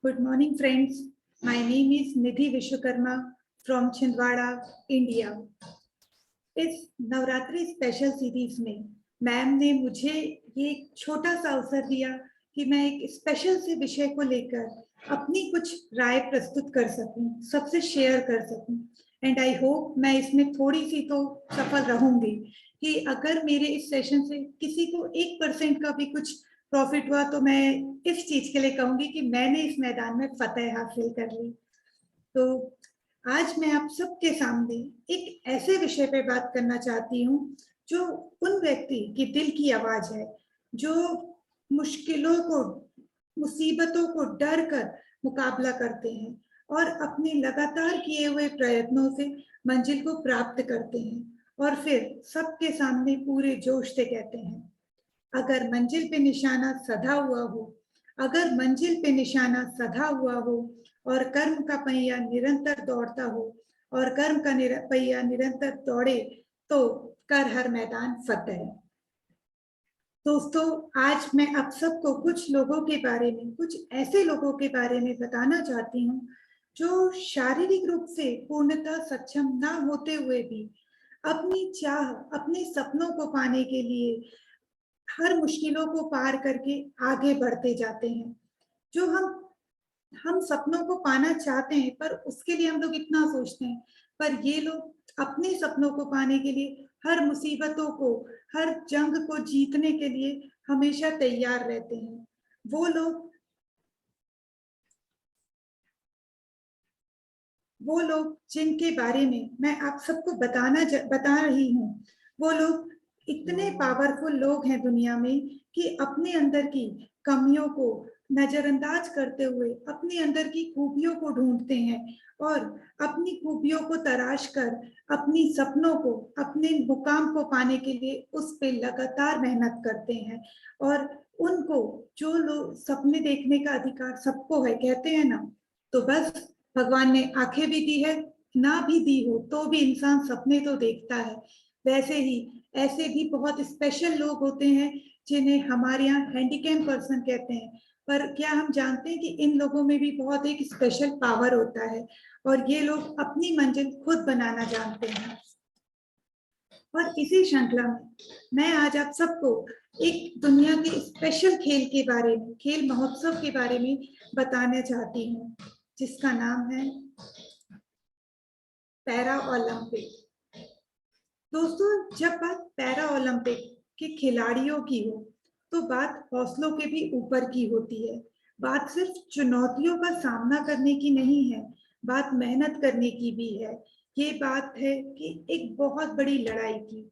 Good morning, friends. My name is Nidhi Vishwakarma from Chhindwara, India. इस Navratri special series में ma'am ने मुझे ये छोटा सा अवसर दिया कि मैं एक स्पेशल से विषय को लेकर अपनी कुछ राय प्रस्तुत कर सकूं, सबसे शेयर कर सकूं। एंड आई होप मैं इसमें थोड़ी सी तो सफल रहूंगी कि अगर मेरे इस सेशन से किसी को 1% का भी कुछ प्रॉफिट हुआ तो मैं इस चीज के लिए कहूंगी कि मैंने इस मैदान में फतेह हासिल कर ली। तो आज मैं आप सबके सामने एक ऐसे विषय पे बात करना चाहती हूँ जो उन व्यक्ति की दिल की आवाज है, जो मुश्किलों को, मुसीबतों को डर कर मुकाबला करते हैं और अपने लगातार किए हुए प्रयत्नों से मंजिल को प्राप्त करते हैं और फिर सबके सामने पूरे जोश से कहते हैं, अगर मंजिल पे निशाना सधा हुआ हो, अगर मंजिल पे निशाना सधा हुआ हो और कर्म का पहिया निरंतर दौड़ता हो और कर्म का पहिया निरंतर दौड़े तो कर हर मैदान फतेह। दोस्तों, आज मैं आप सबको कुछ लोगों के बारे में, कुछ ऐसे लोगों के बारे में बताना चाहती हूँ जो शारीरिक रूप से पूर्णतः सक्षम ना होते हुए भी अपनी चाह, अपने सपनों को पाने के लिए हर मुश्किलों को पार करके आगे बढ़ते जाते हैं। जो हम सपनों को पाना चाहते हैं पर उसके लिए हम लोग इतना सोचते हैं, पर ये लोग अपने सपनों को पाने के लिए हर मुसीबतों को, हर जंग को जीतने के लिए हमेशा तैयार रहते हैं। वो लोग जिनके बारे में मैं आप सबको बता रही हूँ, वो लोग इतने पावरफुल लोग हैं दुनिया में कि अपने अंदर की कमियों को नजरअंदाज करते हुए अपने अंदर की खूबियों को ढूंढते हैं और अपनी खूबियों को तराश कर अपनी सपनों को, अपने मुकाम को पाने के लिए उस पे लगातार मेहनत करते हैं। और उनको, जो लोग सपने देखने का अधिकार सबको है कहते हैं ना, तो बस भगवान ने आंखें भी दी है, ना भी दी हो तो भी इंसान सपने तो देखता है। वैसे ही ऐसे भी बहुत स्पेशल लोग होते हैं जिन्हें हमारे यहाँ हैंडीकैम पर्सन कहते हैं, पर क्या हम जानते हैं कि इन लोगों में भी बहुत एक स्पेशल पावर होता है और ये लोग अपनी मंजिल खुद बनाना जानते हैं। और इसी श्रृंखला में मैं आज आप सबको एक दुनिया के स्पेशल खेल के बारे में, खेल महोत्सव के बारे में बताना चाहती हूँ, जिसका नाम है पैरा ओलंपिक। दोस्तों, जब बात पैरा ओलंपिक के खिलाड़ियों की हो तो बात हौसलों के भी ऊपर की होती है। बात सिर्फ चुनौतियों का सामना करने की नहीं है, बात मेहनत करने की भी है। ये बात है कि एक बहुत बड़ी लड़ाई की,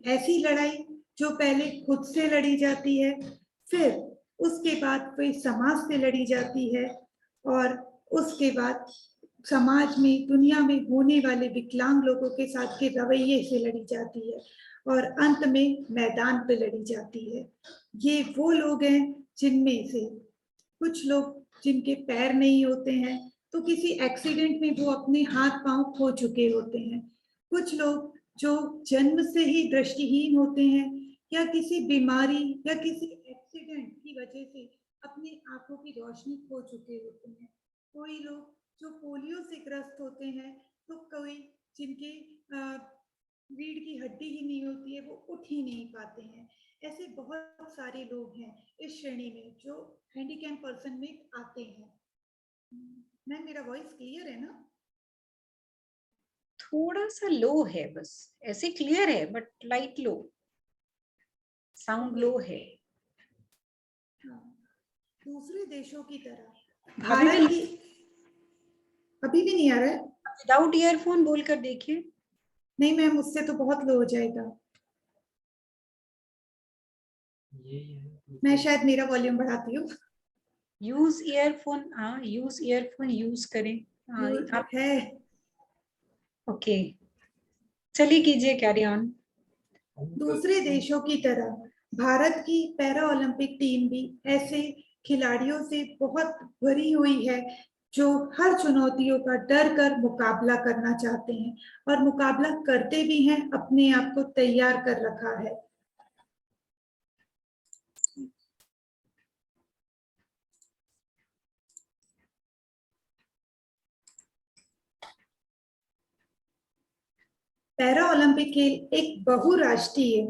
ऐसी लड़ाई जो पहले खुद से लड़ी जाती है, फिर उसके बाद कोई समाज से लड़ी जाती है और उसके बाद समाज में, दुनिया में होने वाले विकलांग लोगों के साथ के रवैये से लड़ी जाती है और अंत में मैदान पे लड़ी जाती है। ये वो लोग हैं जिनमें से कुछ लोग जिनके पैर नहीं होते हैं तो किसी एक्सीडेंट में वो अपने हाथ पांव खो चुके होते हैं। कुछ लोग जो जन्म से ही दृष्टिहीन होते हैं या किसी बीमारी या किसी एक्सीडेंट की वजह से अपनी आंखों की रोशनी खो चुके होते हैं। कोई लोग जो पोलियो से ग्रस्त होते हैं, तो कोई जिनके रीढ़ की हड्डी ही नहीं होती है, वो उठ ही नहीं पाते हैं। ऐसे बहुत सारे लोग हैं इस श्रेणी में जो हैंडीकैम पर्सन में आते हैं। मैम, मेरा वॉइस क्लियर है ना? थोड़ा सा लो है, बस ऐसे क्लियर है बट लाइट लो, साउंड लो है। हाँ, दूसरे देशों की तरह अभी भारत की, अभी भी नहीं आ रहा है? विदाउट ईयरफोन बोल कर देखिए। नहीं मैम, उससे तो बहुत लो हो जाएगा। मैं शायद मेरा वॉल्यूम बढ़ाती हूँ। यूज ईयरफोन, हाँ यूज ईयरफोन यूज करें। आप है। ओके, चलिए कीजिए, कैरी ऑन। दूसरे देशों की तरह भारत की पैरा ओलंपिक टीम भी ऐसे खिलाड़ियों से बहुत भरी हुई है जो हर चुनौतियों का डर कर मुकाबला करना चाहते हैं और मुकाबला करते भी हैं, अपने आप को तैयार कर रखा है। पैरा ओलंपिक खेल एक बहुराष्ट्रीय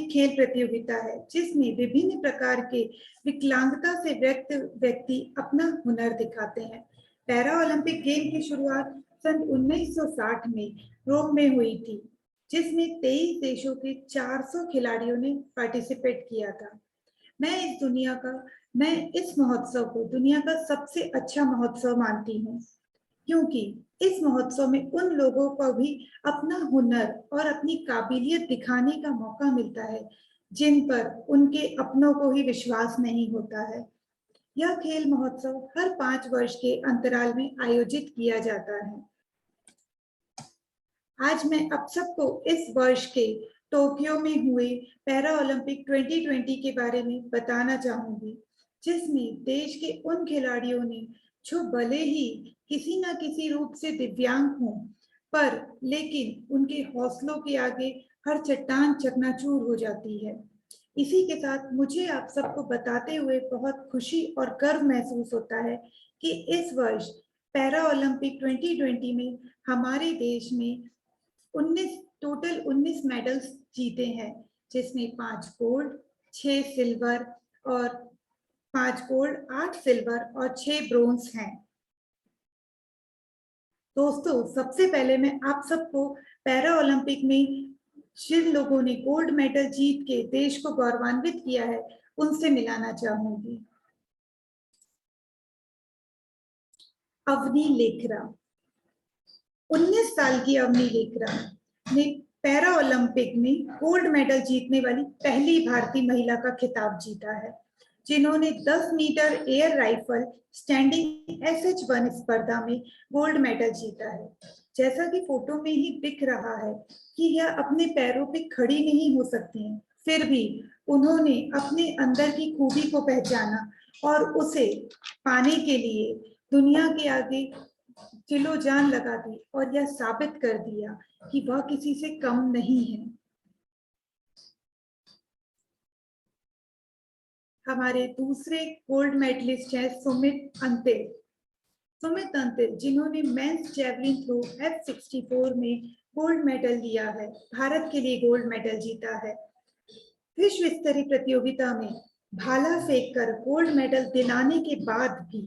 खेल प्रतियोगिता है जिसमें विभिन्न प्रकार के विकलांगता से व्यक्ति अपना हुनर दिखाते हैं। पैरा ओलंपिक गेम की शुरुआत सन 1960 में रोम में हुई थी, जिसमें 23 देशों के 400 खिलाड़ियों ने पार्टिसिपेट किया था। मैं इस महोत्सव को दुनिया का सबसे अच्छा महोत्सव मानती हूँ, क्योंकि इस महोत्सव में उन लोगों को भी अपना हुनर और अपनी काबिलियत दिखाने का मौका मिलता है जिन पर उनके अपनों को ही विश्वास नहीं होता है। यह खेल महोत्सव हर 5 वर्ष के अंतराल में आयोजित किया जाता है। आज मैं आप सबको इस वर्ष के टोक्यो में हुए पैरा ओलंपिक 2020 के बारे में बताना चाहूंगी, जिसमें देश के उन खिलाड़ियों ने जो भले ही किसी न किसी रूप से दिव्यांग हों, पर लेकिन उनके हौसलों के आगे हर चट्टान चकनाचूर हो जाती है। इसी के साथ मुझे आप सबको बताते हुए बहुत खुशी और गर्व महसूस होता है कि इस वर्ष पैरा ओलंपिक 2020 में हमारे देश में 19 मेडल्स जीते हैं, जिसमें 5 गोल्ड, 6 सिल्वर और 5 गोल्ड, 8 सिल्वर और 6 ब्रोंज हैं। दोस्तों, सबसे पहले मैं आप सबको पैरा ओलंपिक में जिन लोगों ने गोल्ड मेडल जीत के देश को गौरवान्वित किया है, उनसे मिलाना चाहूंगी। अवनी लेखरा, 19 साल की अवनी लेखरा ने पैरा ओलंपिक में गोल्ड मेडल जीतने वाली पहली भारतीय महिला का खिताब जीता है, जिन्होंने 10 metre air rifle standing SH1 स्पर्धा में गोल्ड मेडल जीता है। जैसा कि फोटो में ही दिख रहा है कि यह अपने पैरों पे खड़ी नहीं हो सकती हैं, फिर भी उन्होंने अपने अंदर की खूबी को पहचाना और उसे पाने के लिए दुनिया के आगे दिलो जान लगा दी और यह साबित कर दिया कि वह किसी से कम नहीं है। हमारे दूसरे गोल्ड मेडलिस्ट हैं सुमित अंतिल, जिन्होंने मेंस जैवलिन थ्रो F64 में गोल्ड मेडल लिया है, भारत के लिए गोल्ड मेडल जीता है। विश्व स्तरीय प्रतियोगिता में भाला फेंक कर गोल्ड मेडल दिलाने के बाद भी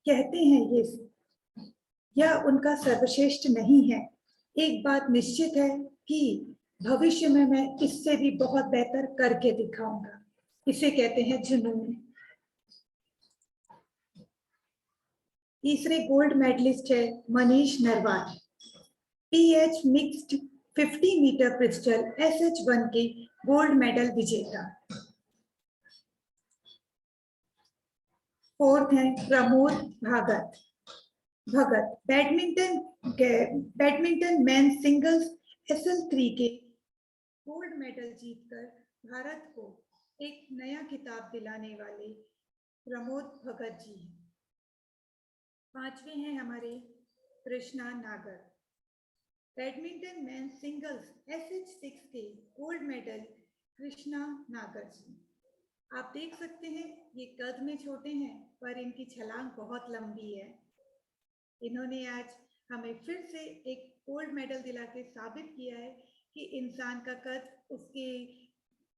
कहते हैं यह उनका सर्वश्रेष्ठ नहीं है। एक बात निश्चित है कि भविष्य में मैं इससे भी बहुत बेहतर करके दिखाऊंगा। इसे कहते हैं जुनून। तीसरे गोल्ड मेडलिस्ट है Manish Narwal, PH mixed 50 metre pistol SH1 के गोल्ड मेडल विजेता। फोर्थ है Pramod Bhagat, badminton men singles SL3 के गोल्ड मेडल जीतकर भारत को एक नया खिताब दिलाने वाले प्रमोद भगत जी हैं। पांचवे हैं हमारे कृष्णा नागर, बैडमिंटन मेन सिंगल्स SH6 के गोल्ड मेडल कृष्णा नागर जी। आप देख सकते हैं ये कद में छोटे हैं पर इनकी छलांग बहुत लंबी है। इन्होंने आज हमें फिर से एक गोल्ड मेडल दिला के साबित किया है कि इंसान का कद उसके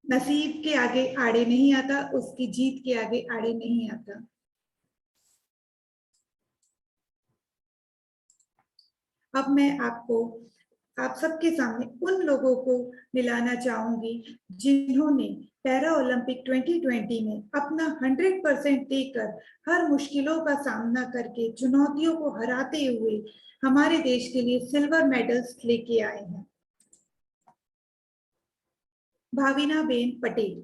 नसीब के आगे आड़े नहीं आता, उसकी जीत के आगे आड़े नहीं आता। अब मैं आप सबके सामने उन लोगों को मिलाना चाहूंगी जिन्होंने पैरा ओलंपिक 2020 में अपना 100% देकर हर मुश्किलों का सामना करके चुनौतियों को हराते हुए हमारे देश के लिए सिल्वर मेडल्स लेके आए हैं। Bhavina Ben Patel,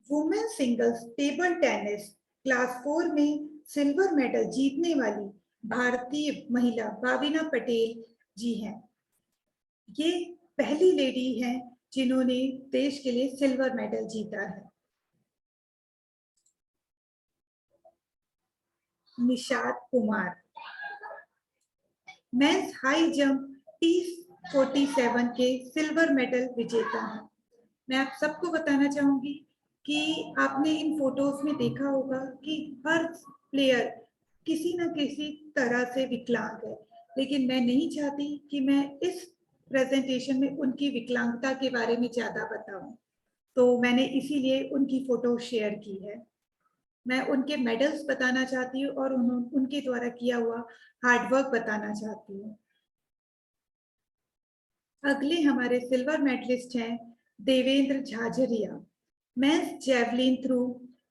women singles table tennis class 4 में सिल्वर मेडल जीतने वाली भारतीय महिला भाविना पटेल जी हैं। ये पहली लेडी हैं जिन्होंने देश के लिए सिल्वर मेडल जीता है। Nishad Kumar, men's high jump T47 के सिल्वर मेडल विजेता हैं। मैं आप सबको बताना चाहूंगी कि आपने इन फोटोज में देखा होगा कि हर प्लेयर किसी न किसी तरह से विकलांग है, लेकिन मैं नहीं चाहती कि मैं इस प्रेजेंटेशन में उनकी विकलांगता के बारे में ज्यादा बताऊं, तो मैंने इसीलिए उनकी फोटो शेयर की है। मैं उनके मेडल्स बताना चाहती हूँ और उनके द्वारा किया हुआ हार्डवर्क बताना चाहती हूँ। अगले हमारे सिल्वर मेडलिस्ट हैं Devendra Jhajharia, men's javelin throw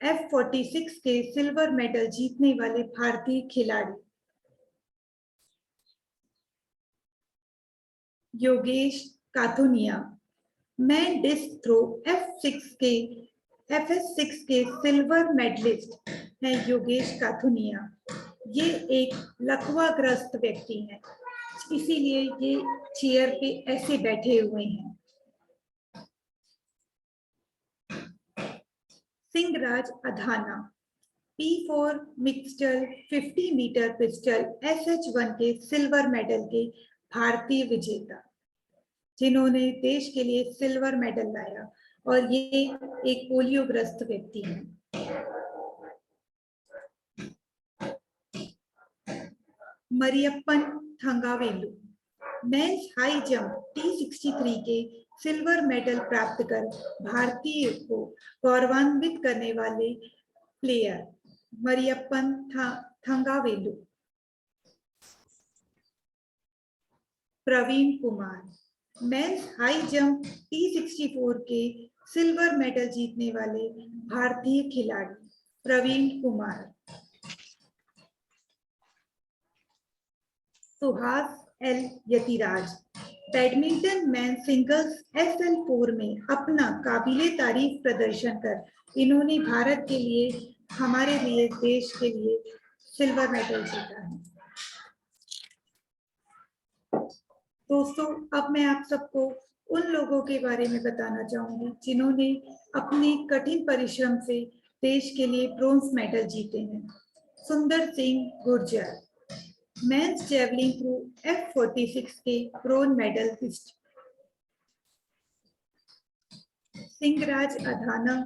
F46 के सिल्वर मेडल जीतने वाले भारतीय खिलाड़ी। Yogesh Kathuniya, man disc throw FS6 के सिल्वर मेडलिस्ट हैं योगेश काथुनिया। ये एक लकवाग्रस्त व्यक्ति हैं, इसीलिए ये चेयर पे ऐसे बैठे हुए हैं। Singhraj Adhana, P4 mixture 50 metre pistol SH1 के सिल्वर मेडल के भारतीय विजेता, जिन्होंने देश के लिए सिल्वर मेडल लाया, और ये एक पोलियोग्रस्त व्यक्ति हैं। Mariyappan Thangavelu, mains high jump T63 के सिल्वर मेडल प्राप्त कर भारतीय को गौरवान्वित करने वाले player Mariyappan Thangavelu. Praveen Kumar, men's high jump T64 के सिल्वर मेडल जीतने वाले भारतीय खिलाड़ी Praveen Kumar. Suhas L Yathiraj, badminton man singles SL4 में अपना काबिले तारीफ प्रदर्शन कर इन्होंने भारत के लिए, हमारे लिए, देश के लिए सिल्वर मेडल जीता है। दोस्तों, अब मैं आप सबको उन लोगों के बारे में बताना चाहूंगी जिन्होंने अपने कठिन परिश्रम से देश के लिए ब्रोंज मेडल जीते हैं। Sundar Singh Gurjar, men's javelin throw F46 के bronze medalist. Singhraj Adhana,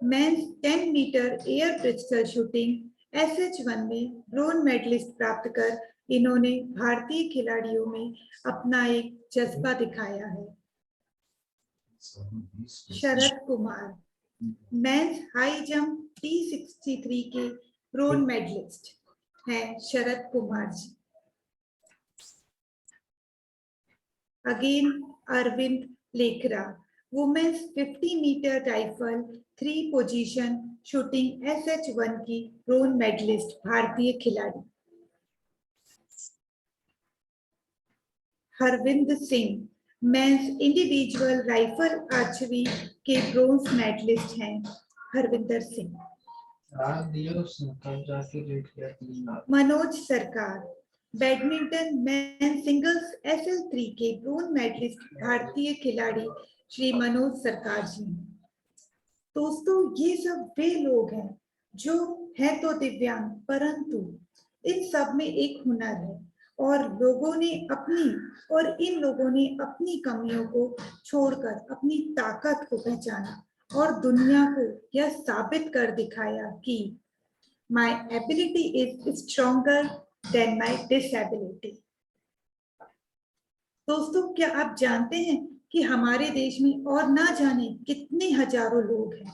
men's 10 metre air pistol shooting SH1 में ब्रोंज मेडलिस्ट प्राप्त कर इन्होंने भारतीय खिलाड़ियों में अपना एक जज्बा दिखाया है। Sharad Kumar, men's high jump T63 के ब्रोंज मेडलिस्ट हैं Sharad Kumar ji. Again Arvind Lekara, women's 50 metre rifle 3 position shooting SH1 की ब्रोंज मेडलिस्ट भारतीय खिलाड़ी। Harvind Singh, men's individual rifle archery के ब्रोंज मेडलिस्ट हैं हरविंदर सिंह। मनोज सरकार, बैडमिंटन मेन सिंगल्स SL3 के ब्रोंज मेडलिस्ट भारतीय खिलाड़ी श्री मनोज सरकार जी। दोस्तों, ये सब वे लोग हैं जो हैं तो दिव्यांग, परंतु इन सब में एक हुनर है, और इन लोगों ने अपनी कमियों को छोड़कर अपनी ताकत को पहचाना और दुनिया को यह साबित कर दिखाया कि my ability is stronger than my disability। दोस्तों, क्या आप जानते हैं कि हमारे देश में और ना जाने कितने हजारों लोग हैं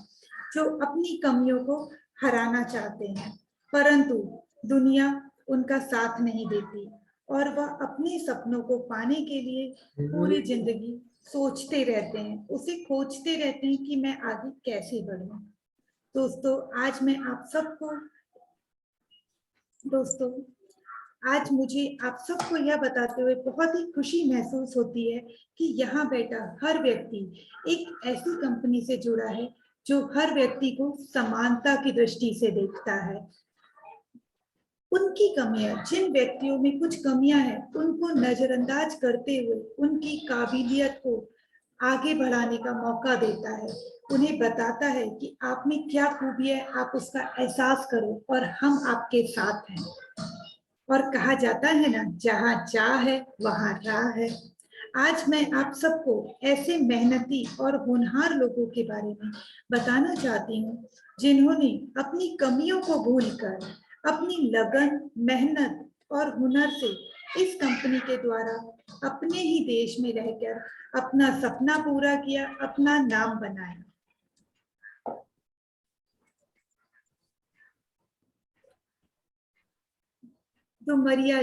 जो अपनी कमियों को हराना चाहते हैं, परंतु दुनिया उनका साथ नहीं देती और वह अपने सपनों को पाने के लिए पूरी जिंदगी सोचते रहते हैं, उसे खोजते रहते हैं कि मैं आगे कैसे बढ़ूं। दोस्तों, आज मुझे आप सबको यह बताते हुए बहुत ही खुशी महसूस होती है कि यहाँ बैठा हर व्यक्ति एक ऐसी कंपनी से जुड़ा है जो हर व्यक्ति को समानता की दृष्टि से देखता है। उनकी कमियां, जिन व्यक्तियों में कुछ कमियां हैं, उनको नजरअंदाज करते हुए उनकी काबिलियत को आगे बढ़ाने का मौका देता है, उन्हें बताता है कि आप में क्या खूबी है, आप उसका एहसास करो और हम आपके साथ हैं। और कहा जाता है ना, जहाँ चाह है वहाँ राह है। आज मैं आप सबको ऐसे मेहनती और होनहार लोगों के बारे में बताना चाहती हूँ जिन्होंने अपनी कमियों को भूलकर अपनी लगन, मेहनत और हुनर से इस कंपनी के द्वारा अपने ही देश में रहकर अपना सपना पूरा किया, अपना नाम बनाया। दुमरिया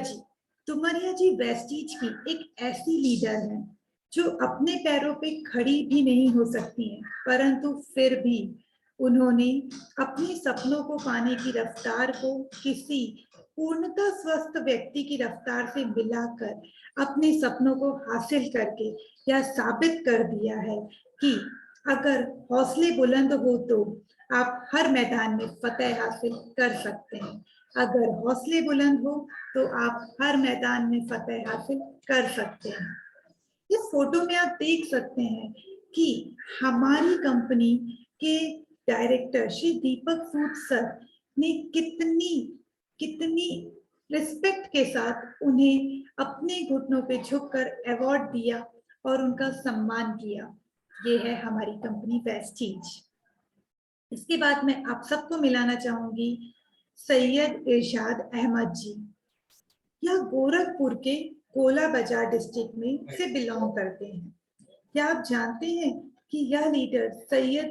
जी वेस्टीज की एक ऐसी लीडर है जो अपने पैरों पे खड़ी भी नहीं हो सकती हैं, परंतु फिर भी उन्होंने अपने सपनों को पाने की रफ्तार को किसी पूर्णतः स्वस्थ व्यक्ति की रफ्तार से मिलाकर अपने सपनों को हासिल करके यह साबित कर दिया है कि अगर हौसले बुलंद हो तो आप हर मैदान में फतेह हासिल कर सकते हैं। अगर हौसले बुलंद हो तो आप हर मैदान में फतेह हासिल कर सकते हैं। इस फोटो में आप देख सकते हैं कि हमारी कंपनी के डायरेक्टर श्री दीपक सूद सर ने कितनी रिस्पेक्ट के साथ उन्हें अपने घुटनों पे झुककर अवार्ड दिया और उनका सम्मान किया। ये है हमारी कंपनी वेस्टीज। इसके बाद मैं आप सबको मिलाना चाहूंगी सैयद इरशाद अहमद जी। यह गोरखपुर के कोला बाजार डिस्ट्रिक्ट में से बिलोंग करते हैं। क्या आप जानते हैं कि यह लीडर सैयद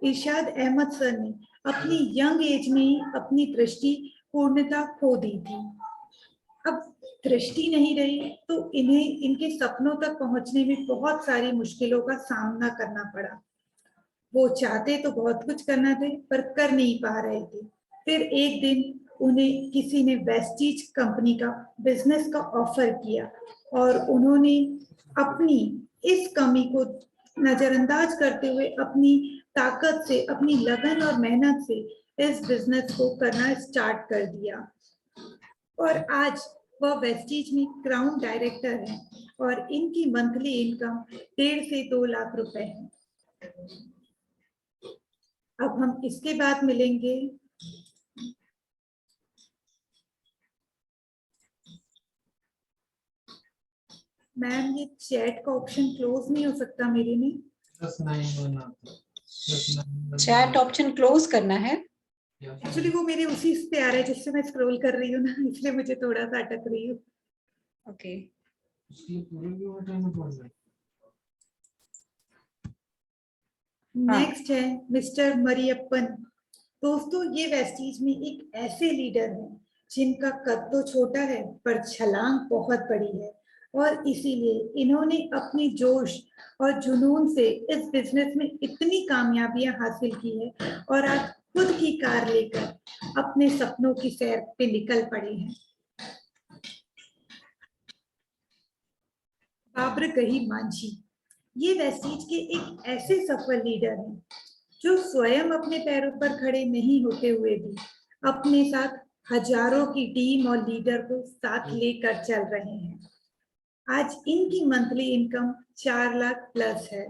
इरशाद अहमद सर ने अपनी यंग एज में ही अपनी दृष्टि पूर्णता खो दी थी। अब दृष्टि नहीं रही तो इन्हें इनके सपनों तक पहुंचने में बहुत सारी मुश्किलों का सामना करना पड़ा। वो चाहते तो बहुत कुछ करना थे पर कर नहीं पा रहे थे। फिर एक दिन उन्हें किसी ने वेस्टीज कंपनी का बिजनेस का ऑफर किया और उन्होंने अपनी इस कमी को नजरअंदाज करते हुए अपनी ताकत से, अपनी लगन और मेहनत से इस बिजनेस को करना स्टार्ट कर दिया और आज वह वेस्टीज में क्राउन डायरेक्टर है और इनकी मंथली इनकम 1.5 से 2 लाख रुपए है। अब हम इसके बाद मिलेंगे मैम। ये चैट का ऑप्शन क्लोज नहीं हो सकता मेरे में। चैट ऑप्शन क्लोज करना है। एक्चुअली वो मेरे उसी पे आ रहा है जिससे मैं स्क्रॉल कर रही हूँ ना, इसलिए मुझे थोड़ा सा अटक रही हूँ। ओके नेक्स्ट है मिस्टर मरियप्पन। दोस्तों ये वेस्टीज में एक ऐसे लीडर हैं जिनका कद तो छोटा है पर छलांग बहुत बड़ी है और इसीलिए इन्होंने अपनी जोश और जुनून से इस बिजनेस में इतनी कामयाबियां हासिल की है और आज खुद की कार लेकर अपने सपनों की सैर पे निकल पड़े हैं। बाबरगही मांझी ये वेस्टीज के एक ऐसे सफल लीडर हैं जो स्वयं अपने पैरों पर खड़े नहीं होते हुए भी अपने साथ हजारों की टीम और लीडर को साथ लेकर चल रहे हैं। आज इनकी मंथली इनकम 4 लाख प्लस है।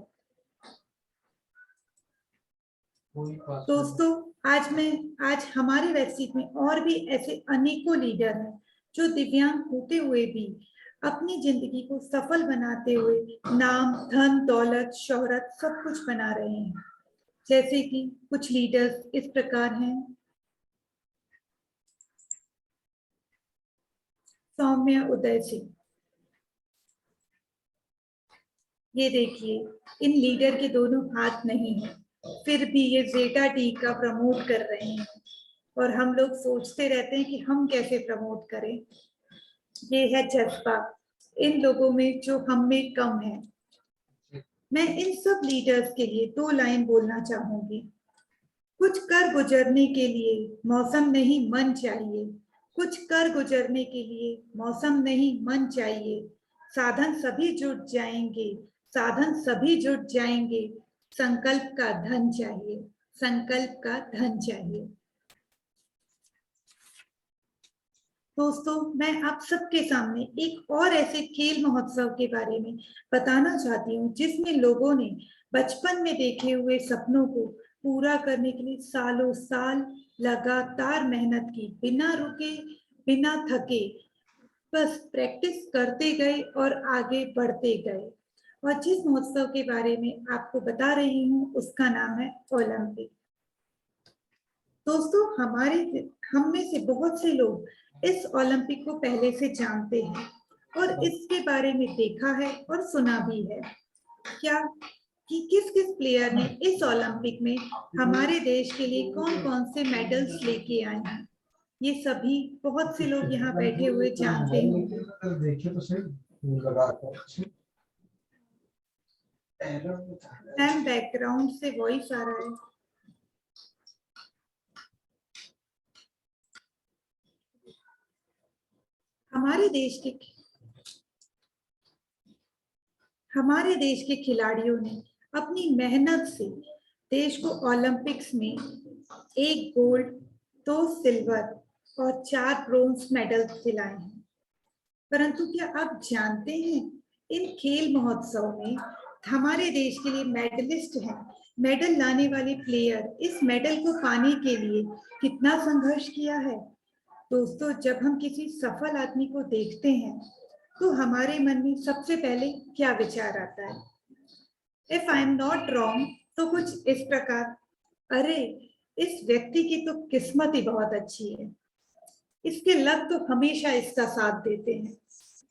दोस्तों आज हमारे वेस्टीज में और भी ऐसे अनेकों लीडर हैं जो दिव्यांग होते हुए भी अपनी जिंदगी को सफल बनाते हुए नाम, धन, दौलत, शोहरत सब कुछ बना रहे हैं। जैसे कि कुछ लीडर्स इस प्रकार हैं। सौम्या उदय सिंह, ये देखिए इन लीडर के दोनों हाथ नहीं है फिर भी ये जेटा टी का प्रमोट कर रहे हैं और हम लोग सोचते रहते हैं कि हम कैसे प्रमोट करें। ये है जज्बा इन लोगों में जो हम में कम है। मैं इन सब लीडर्स के लिए 2 लाइन बोलना चाहूंगी। कुछ कर गुजरने के लिए मौसम नहीं मन चाहिए, कुछ कर गुजरने के लिए मौसम नहीं मन चाहिए, साधन सभी जुट जाएंगे, साधन सभी जुट जाएंगे, संकल्प का धन चाहिए, संकल्प का धन चाहिए। दोस्तों मैं आप सबके सामने एक और ऐसे खेल महोत्सव के बारे में बताना चाहती हूँ जिसमें लोगों ने बचपन में देखे हुए सपनों को पूरा करने के लिए सालों साल लगातार मेहनत की, बिना रुके बिना थके, बस प्रैक्टिस करते गए और आगे बढ़ते गए। और जिस महोत्सव के बारे में आपको बता रही हूँ उसका नाम है ओलंपिक। दोस्तों हम में से बहुत से लोग इस ओलंपिक को पहले से जानते हैं और इसके बारे में देखा है और सुना भी है। क्या कि किस किस प्लेयर ने इस ओलंपिक में हमारे देश के लिए कौन कौन से मेडल्स लेके आए हैं, ये सभी बहुत से लोग यहाँ बैठे हुए जानते होंगे। देखिए तो सही लगा कर मैम बैकग्राउंड से वॉइस आ रहा है। हमारे देश के खिलाड़ियों ने अपनी मेहनत से देश को ओलंपिक्स में 1 गोल्ड, 2 सिल्वर और 4 ब्रोंज मेडल दिलाए हैं। परंतु क्या आप जानते हैं इन खेल महोत्सव में हमारे देश के लिए मेडलिस्ट हैं, मेडल लाने वाले प्लेयर इस मेडल को पाने के लिए कितना संघर्ष किया है। दोस्तों, जब हम किसी सफल आदमी को देखते हैं तो हमारे मन में सबसे पहले क्या विचार आता है? If I am not wrong तो कुछ इस प्रकार, अरे इस व्यक्ति की तो किस्मत ही बहुत अच्छी है, इसके लक तो हमेशा इसका साथ देते हैं,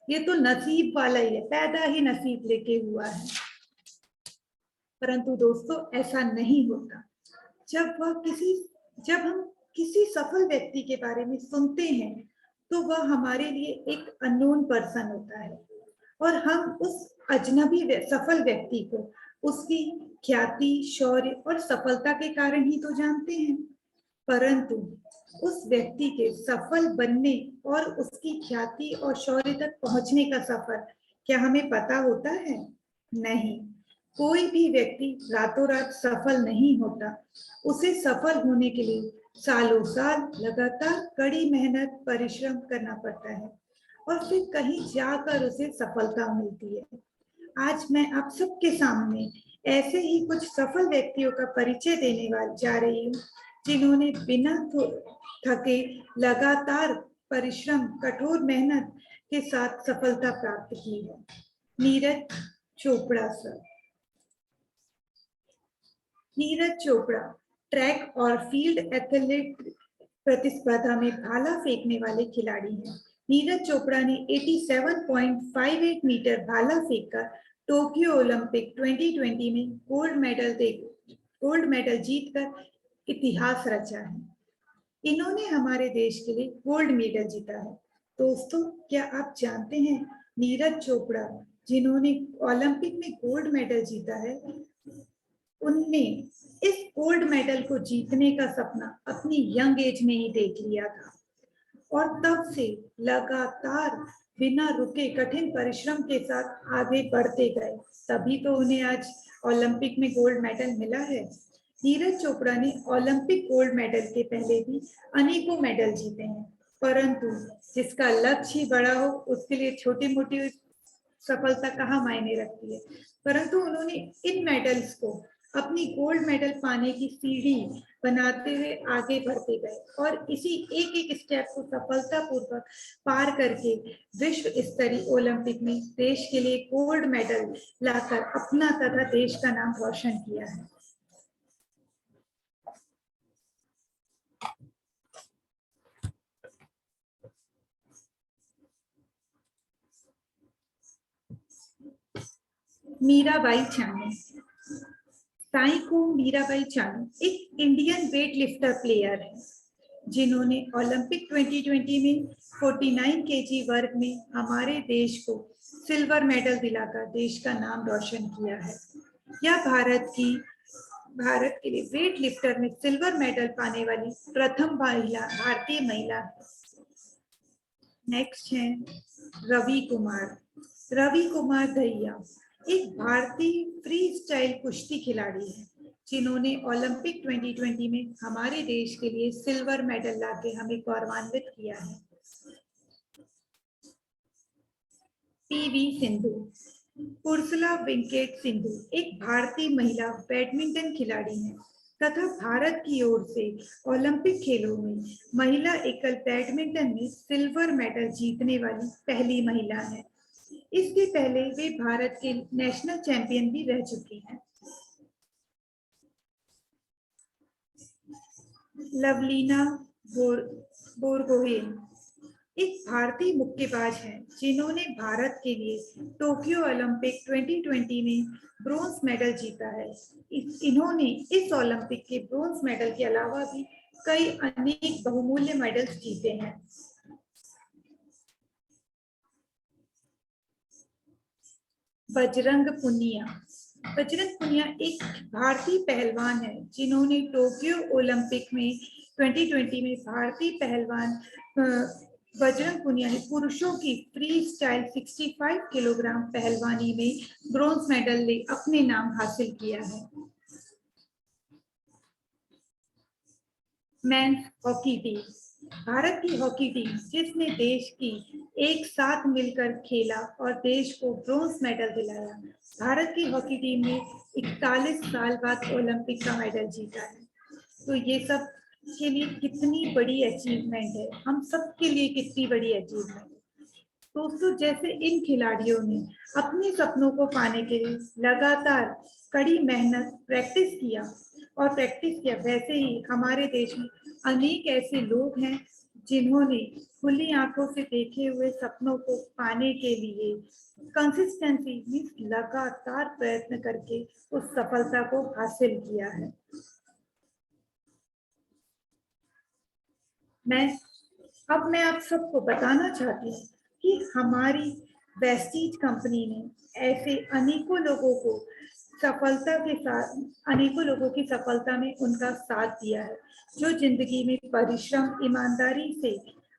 ये तो नसीब वाला ही है, पैदा ही नसीब लेके हुआ है। परंतु दोस्तों, ऐसा नहीं होता। जब हम किसी सफल व्यक्ति के बारे में सुनते हैं तो वह हमारे लिए एक अननोन पर्सन होता है और हम उस अजनबी सफल व्यक्ति को उसकी ख्याति, शौर्य और सफलता के कारण ही तो जानते हैं। परंतु उस व्यक्ति के सफल बनने और उसकी ख्याति और शौर्य तक पहुंचने का सफर क्या हमें पता होता है? नहीं, कोई भी व्यक्ति रातों रात सफल नहीं होता। उसे सफल होने के लिए सालों साल लगातार कड़ी मेहनत, परिश्रम करना पड़ता है और फिर कहीं जाकर उसे सफलता मिलती है। आज मैं आप सबके सामने ऐसे ही कुछ सफल व्यक्तियों का परिचय देने जा रही हूँ जिन्होंने बिना थके लगातार परिश्रम, कठोर मेहनत के साथ सफलता प्राप्त की है। नीरज चोपड़ा सर। नीरज चोपड़ा ट्रैक और फील्ड एथलेट प्रतिस्पर्धा में भाला फेंकने वाले खिलाड़ी हैं। नीरज चोपड़ा ने 87.58 मीटर भाला फेंककर टोक्यो ओलंपिक 2020 में गोल्ड मेडल जीतकर इतिहास रचा है। इन्होंने हमारे देश के लिए गोल्ड मेडल जीता है। दोस्तों, क्या आप जानते हैं नीरज चोपड़ा जिन्होंने ओलंपिक में गोल्ड मेडल जीता है, उनने इस गोल्ड मेडल को जीतने का सपना अपनी यंग एज में ही देख लिया था और तब से लगातार बिना रुके कठिन परिश्रम के साथ आगे बढ़ते गए, तभी तो उन्हें आज ओलंपिक में गोल्ड मेडल मिला है। नीरज चोपड़ा ने ओलंपिक गोल्ड मेडल के पहले भी अनेकों मेडल जीते हैं, परंतु जिसका लक्ष्य बड़ा हो उसके लिए छोटी मोटी सफलता कहाँ मायने रखती है। परंतु उन्होंने इन मेडल्स को अपनी गोल्ड मेडल पाने की सीढ़ी बनाते हुए आगे बढ़ते गए और इसी एक एक स्टेप को सफलतापूर्वक पार करके विश्व स्तरीय ओलंपिक में देश के लिए गोल्ड मेडल लाकर अपना तथा देश का नाम रोशन किया है। मीराबाई चानू। साईकोम मीराबाई चानू एक इंडियन वेट लिफ्टर प्लेयर है जिन्होंने ओलंपिक 2020 में 49 केजी वर्ग में हमारे देश को सिल्वर मेडल दिलाकर देश का नाम रोशन किया है। यह भारत के लिए वेट लिफ्टर में सिल्वर मेडल पाने वाली प्रथम भारतीय महिला है। नेक्स्ट है रवि कुमार दहिया एक भारतीय फ्री स्टाइल कुश्ती खिलाड़ी है जिन्होंने ओलंपिक 2020 में हमारे देश के लिए सिल्वर मेडल लाके हमें गौरवान्वित किया है। पीवी सिंधु। उर्सुला वेंकट सिंधु एक भारतीय महिला बैडमिंटन खिलाड़ी है तथा भारत की ओर से ओलंपिक खेलों में महिला एकल बैडमिंटन में सिल्वर मेडल जीतने वाली पहली महिला है। इसके पहले वे भारत के नेशनल चैंपियन भी रह चुकी हैं। लवलीना बोरगोहेन एक भारतीय मुक्केबाज हैं जिन्होंने भारत के लिए टोक्यो ओलंपिक 2020 में ब्रोंज मेडल जीता है। इन्होंने इस ओलंपिक के ब्रोंज मेडल के अलावा भी कई अनेक बहुमूल्य मेडल्स जीते हैं। बजरंग पुनिया। बजरंग पुनिया एक भारतीय पहलवान है जिन्होंने टोक्यो ओलंपिक में 2020 में भारतीय पहलवान बजरंग पुनिया ने पुरुषों की फ्री स्टाइल 65 किलोग्राम पहलवानी में ब्रोंज मेडल ले अपने नाम हासिल किया है। Men's hockey team. भारत की हॉकी टीम जिसने देश की एक साथ मिलकर खेला और देश को ब्रोंज मेडल दिलाया। भारत की हॉकी टीम ने 41 साल बाद ओलंपिक का मेडल जीता है। तो ये सब के लिए कितनी बड़ी अचीवमेंट है, हम सब के लिए कितनी बड़ी अचीवमेंट है। दोस्तों, जैसे इन खिलाड़ियों ने अपने सपनों को पाने के लिए लगातार कड़ी मेहनत प्रैक्टिस किया, वैसे ही हमारे देश में अनेक ऐसे लोग हैं जिन्होंने खुली आंखों से देखे हुए सपनों को पाने के लिए कंसिस्टेंसी मीन्स लगातार प्रयत्न करके उस सफलता को हासिल किया है। मैं आप सबको बताना चाहती हूँ कि हमारी वेस्टीज कंपनी ने ऐसे अनेकों लोगों की सफलता में उनका साथ दिया है, जो जिंदगी में परिश्रम ईमानदारी से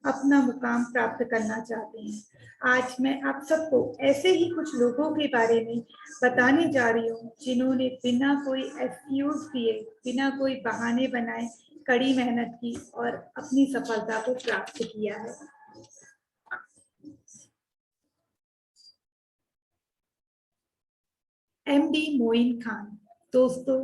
अपना मुकाम प्राप्त करना चाहते हैं। आज मैं आप सबको ऐसे ही कुछ लोगों के बारे में बताने जा रही हूँ जिन्होंने बिना कोई एक्सक्यूज दिए, बिना कोई बहाने बनाए कड़ी मेहनत की और अपनी सफलता को प्राप्त किया है। एमडी मोइन खान। दोस्तों,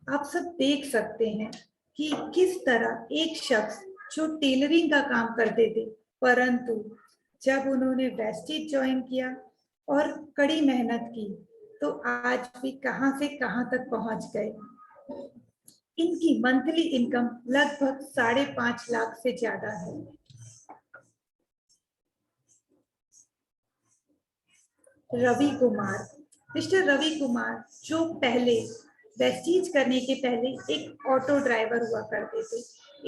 आप सब देख सकते हैं कि किस तरह एक शख्स जो टेलरिंग का काम करते थे, परंतु जब उन्होंने वेस्टीज ज्वाइन किया और कड़ी मेहनत की तो आज भी कहां से कहां तक पहुंच गए। इनकी मंथली इनकम लगभग 5.5 लाख से ज्यादा है। रवि कुमार। मिस्टर रवि कुमार जो पहले वेस्टीज करने के पहले एक ऑटो ड्राइवर हुआ करते थे।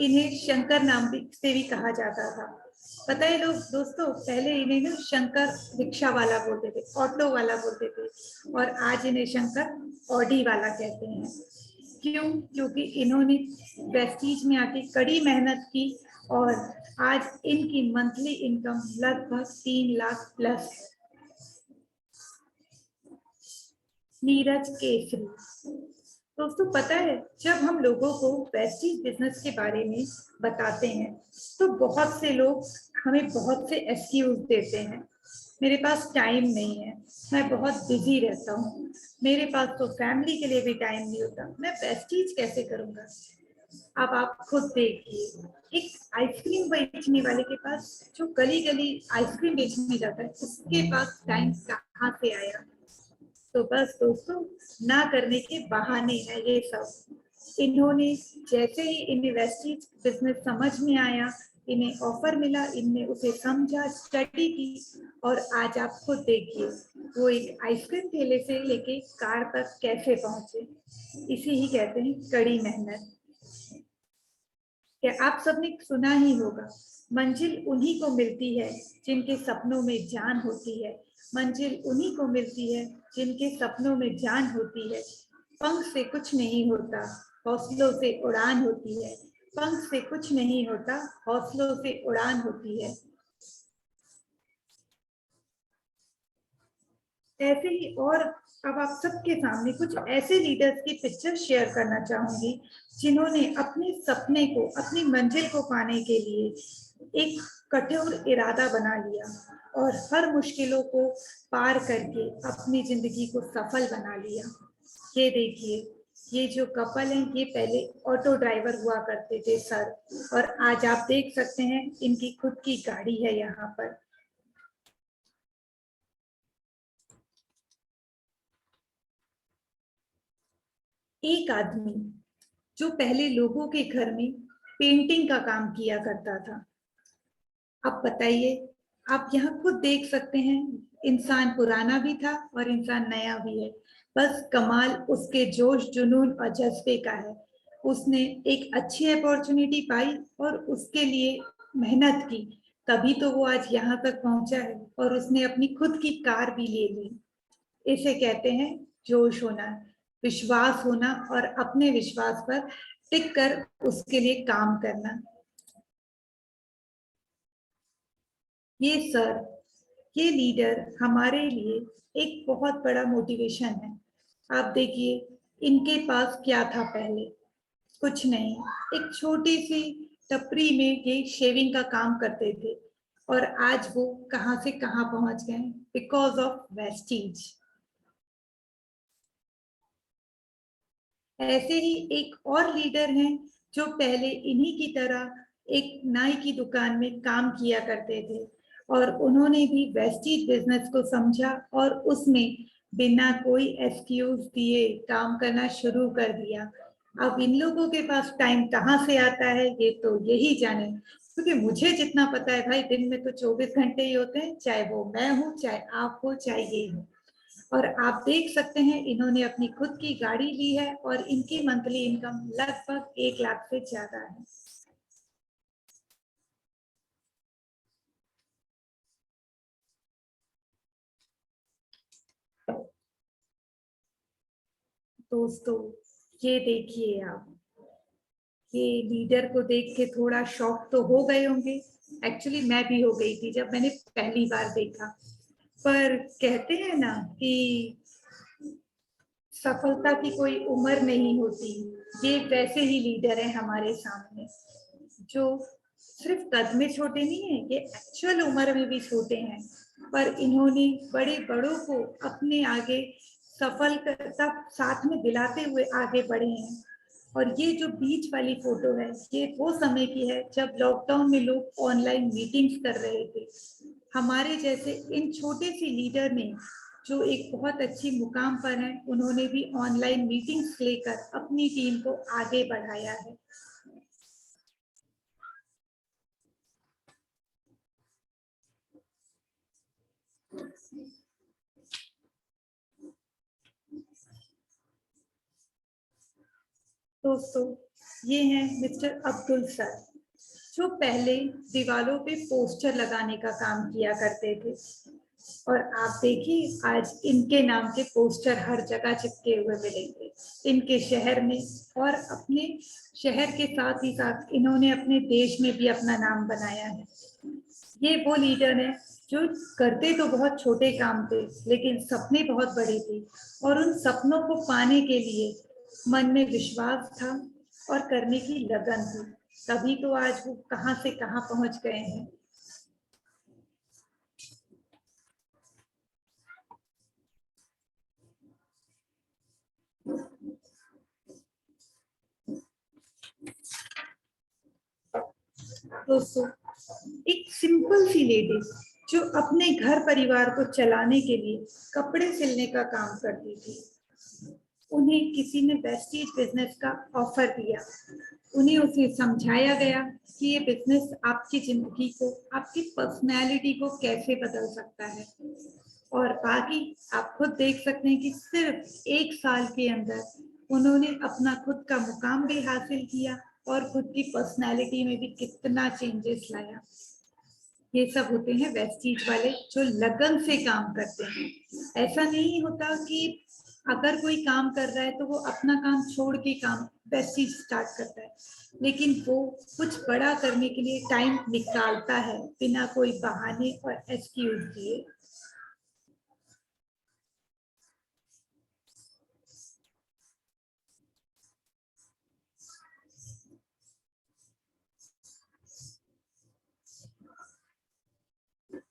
इन्हें शंकर नाम से भी कहा जाता था। पता है दोस्तों, पहले इन्हें ना शंकर रिक्शा वाला बोलते थे, ऑटो वाला बोलते थे, और आज इन्हें शंकर ऑडी वाला कहते हैं। क्यों? क्योंकि इन्होंने वेस्टीज में आके कड़ी मेहनत की और आज इनकी मंथली इनकम लगभग 3 लाख प्लस है। नीरज केसरी। दोस्तों, पता है, जब हम लोगों को वेस्टीज बिजनेस के बारे में बताते हैं तो बहुत से लोग हमें बहुत से एक्सक्यूज देते हैं। मेरे पास टाइम नहीं है, मैं बहुत बिजी रहता हूँ, मेरे पास तो फैमिली के लिए भी टाइम नहीं होता, मैं वेस्टीज कैसे करूँगा। अब आप खुद देखिए, एक आइसक्रीम बेचने वाले के पास, जो गली गली आइसक्रीम बेचने जाता है, उसके पास टाइम कहाँ से आया। तो बस दोस्तों, ना करने के बहाने हैं ये सब। इन्होंने जैसे ही इन्हें वेस्टीज बिजनेस समझ में आया, इन्हें ऑफर मिला, इनने उसे समझा, स्टडी की, और आज आप खुद देखिए वो एक आइसक्रीम ठेले से लेके कार तक कैसे पहुंचे। इसी ही कहते हैं कड़ी मेहनत। क्या आप सबने सुना ही होगा, मंजिल उन्हीं को मिलती है जिनके सपनों में जान होती है। मंजिल उन्हीं को मिलती है जिनके सपनों में जान होती है। पंख से कुछ नहीं होता, हौसलों से उड़ान होती है। पंख से कुछ नहीं होता, हौसलों से उड़ान होती है। ऐसे ही और अब आप सबके सामने कुछ ऐसे लीडर्स की पिक्चर शेयर करना चाहूंगी जिन्होंने अपने सपने को, अपनी मंजिल को पाने के लिए एक कठोर इरादा बना लिया और हर मुश्किलों को पार करके अपनी जिंदगी को सफल बना लिया। ये देखिए, ये जो कपल हैं, ये पहले ऑटो ड्राइवर हुआ करते थे सर, और आज आप देख सकते हैं इनकी खुद की गाड़ी है यहाँ पर। एक आदमी जो पहले लोगों के घर में पेंटिंग का काम किया करता था, अब बताइए, आप यहाँ खुद देख सकते हैं, इंसान पुराना भी था और इंसान नया भी है। बस कमाल उसके जोश जुनून और जज्बे का है। उसने एक अच्छी अपॉर्चुनिटी पाई और उसके लिए मेहनत की, तभी तो वो आज यहाँ तक पहुंचा है और उसने अपनी खुद की कार भी ले ली। इसे कहते हैं जोश होना, विश्वास होना और अपने विश्वास पर टिक कर उसके लिए काम करना। ये सर, ये लीडर हमारे लिए एक बहुत बड़ा मोटिवेशन है। आप देखिए, इनके पास क्या था पहले? कुछ नहीं। एक छोटी सी टपरी में ये शेविंग का काम करते थे और आज वो कहां से कहां पहुंच गए, बिकॉज ऑफ वेस्टीज। ऐसे ही एक और लीडर हैं जो पहले इन्हीं की तरह एक नाई की दुकान में काम किया करते थे और उन्होंने भी वेस्टीज बिजनेस को समझा और उसमें बिना कोई एक्सक्यूज दिए काम करना शुरू कर दिया। अब इन लोगों के पास टाइम कहाँ से आता है, ये तो यही जाने, क्योंकि मुझे जितना पता है भाई, दिन में तो 24 घंटे ही होते हैं, चाहे वो मैं हूँ, चाहे आप हो, चाहे ये हो। और आप देख सकते हैं, इन्होंने अपनी खुद की गाड़ी ली है और इनकी मंथली इनकम लगभग 1 लाख से ज्यादा है। दोस्तों, ये देखिए आप, ये लीडर को देख के थोड़ा शॉक तो हो गए होंगे। एक्चुअली मैं भी हो गई थी जब मैंने पहली बार देखा। पर कहते हैं ना कि सफलता की कोई उम्र नहीं होती। ये वैसे ही लीडर है हमारे सामने, जो सिर्फ कद में छोटे नहीं है, ये एक्चुअल उम्र में भी छोटे हैं, पर इन्होंने बड़े बड़ों को अपने आगे सफलता साथ में दिलाते हुए आगे बढ़े हैं। और ये जो बीच वाली फोटो है, ये वो समय की है जब लॉकडाउन में लोग ऑनलाइन मीटिंग्स कर रहे थे। हमारे जैसे इन छोटे से लीडर ने, जो एक बहुत अच्छी मुकाम पर हैं, उन्होंने भी ऑनलाइन मीटिंग्स लेकर अपनी टीम को आगे बढ़ाया है। दोस्तों, ये हैं मिस्टर अब्दुल सर, जो पहले दीवारों पे पोस्टर लगाने का काम किया करते थे। और आप देखिए, आज इनके नाम के पोस्टर हर जगह चिपके हुए मिलेंगे इनके शहर में, और अपने शहर के साथ ही साथ इन्होंने अपने देश में भी अपना नाम बनाया है। ये वो लीडर है जो करते तो बहुत छोटे काम थे, लेकिन सपने बहुत बड़े थे और उन सपनों को पाने के लिए मन में विश्वास था और करने की लगन थी, तभी तो आज वो कहां से कहां पहुंच गए हैं। दोस्तों, एक सिंपल सी लेडी जो अपने घर परिवार को चलाने के लिए कपड़े सिलने का काम करती थी, उन्हें किसी ने वेस्टीज बिजनेस का ऑफर दिया। उन्हें उसे समझाया गया कि ये बिजनेस आपकी जिंदगी को, आपकी पर्सनैलिटी को कैसे बदल सकता है। और बाकी आप खुद देख सकते हैं कि सिर्फ 1 साल के अंदर उन्होंने अपना खुद का मुकाम भी हासिल किया और खुद की पर्सनैलिटी में भी कितना चेंजेस लाया। ये सब होते हैं वेस्टीज वाले, जो लगन से काम करते हैं। ऐसा नहीं होता कि अगर कोई काम कर रहा है तो वो अपना काम छोड़ के काम वेस्टीज स्टार्ट करता है, लेकिन वो कुछ बड़ा करने के लिए टाइम निकालता है बिना कोई बहाने और एक्सक्यूज दिए।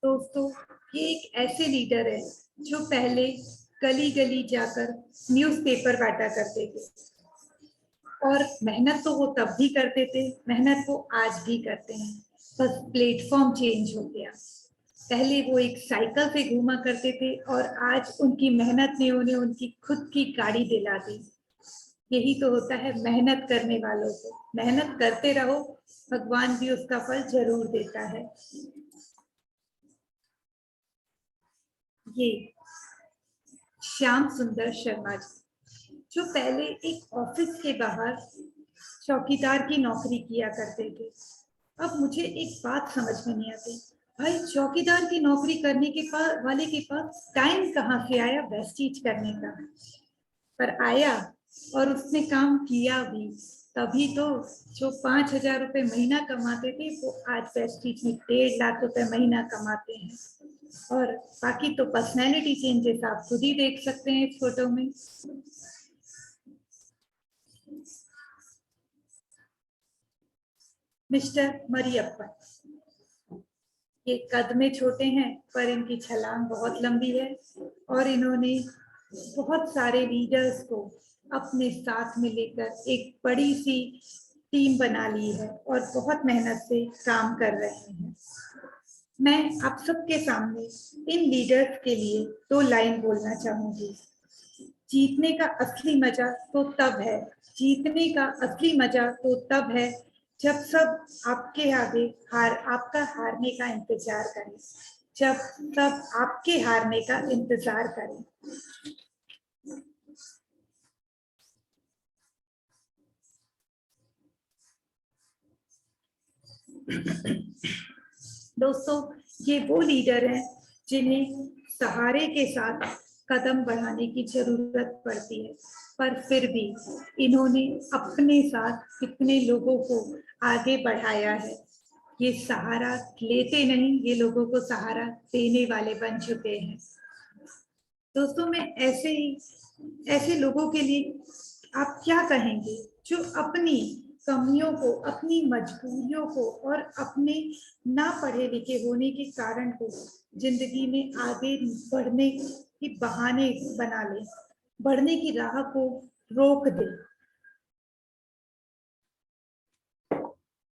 दोस्तों, ये एक ऐसे लीडर है जो पहले गली गली जाकर न्यूज़पेपर बांटा करते थे, और मेहनत तो वो तब भी करते थे, मेहनत वो आज भी करते हैं, बस प्लेटफॉर्म चेंज हो गया। पहले वो एक साइकिल से घूमा करते थे और आज उनकी मेहनत ने उन्हें उनकी खुद की गाड़ी दिला दी। यही तो होता है मेहनत करने वालों को। मेहनत करते रहो, भगवान भी उसका फल जरूर देता है। ये श्याम सुंदर शर्मा जी, जो पहले एक ऑफिस के बाहर चौकीदार की नौकरी किया करते थे। अब मुझे एक बात समझ में नहीं आती, भाई चौकीदार की नौकरी करने के वाले के पास टाइम कहाँ से आया वेस्टीज करने का? पर आया और उसने काम किया भी, तभी तो जो 5,000 रुपए महीना कमाते थे वो आज वेस्टीज में 1.5 लाख रुपए महीना कमाते हैं। और बाकी तो पर्सनैलिटी चेंजेस आप खुद ही देख सकते हैं इस फोटो में। मिस्टर मरियप्पन, ये कद में छोटे हैं पर इनकी छलांग बहुत लंबी है और इन्होंने बहुत सारे लीडर्स को अपने साथ में लेकर एक बड़ी सी टीम बना ली है और बहुत मेहनत से काम कर रहे हैं। मैं आप सबके सामने इन लीडर्स के लिए 2 लाइन बोलना चाहूंगी। जीतने का असली मजा तो तब है, जीतने का असली मजा तो तब है जब सब आपके आगे आपका हारने का इंतजार करें, जब सब आपके हारने का इंतजार करें। दोस्तों, ये वो लीडर हैं जिन्हें सहारे के साथ कदम बढ़ाने की जरूरत पड़ती है, पर फिर भी इन्होंने अपने साथ कितने लोगों को आगे बढ़ाया है। ये सहारा लेते नहीं, ये लोगों को सहारा देने वाले बन चुके हैं। दोस्तों, मैं ऐसे लोगों के लिए आप क्या कहेंगे जो अपनी कमियों को, अपनी मजबूरियों को और अपने ना पढ़े लिखे होने के कारण को जिंदगी में आगे बढ़ने के बहाने बना ले, बढ़ने की राह को रोक दे।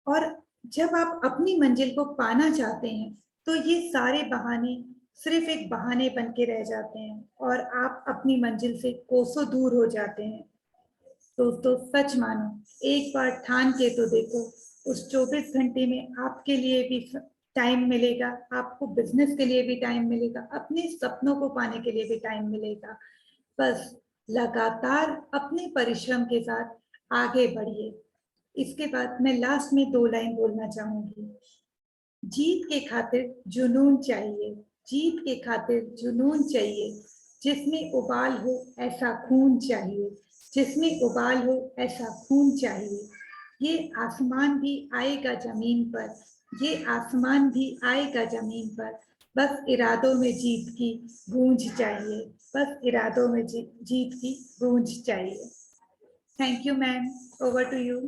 और जब आप अपनी मंजिल को पाना चाहते हैं तो ये सारे बहाने सिर्फ एक बहाने बन के रह जाते हैं और आप अपनी मंजिल से कोसों दूर हो जाते हैं। दोस्तों, सच मानो, एक बार ठान के तो देखो, उस 24 घंटे में आपके लिए भी टाइम मिलेगा, आपको बिजनेस के लिए भी टाइम मिलेगा, अपने सपनों को पाने के लिए भी टाइम मिलेगा। बस लगातार अपने परिश्रम के साथ आगे बढ़िए। इसके बाद मैं लास्ट में 2 लाइन बोलना चाहूंगी। जीत के खातिर जुनून चाहिए, जीत के खातिर जुनून चाहिए, जिसमें उबाल हो ऐसा खून चाहिए, जिसमें उबाल हो ऐसा खून चाहिए। ये आसमान भी आएगा जमीन पर, ये आसमान भी आएगा जमीन पर, बस इरादों में जीत की गूंज चाहिए, बस इरादों में जीत की गूंज चाहिए। Thank you ma'am, over to you.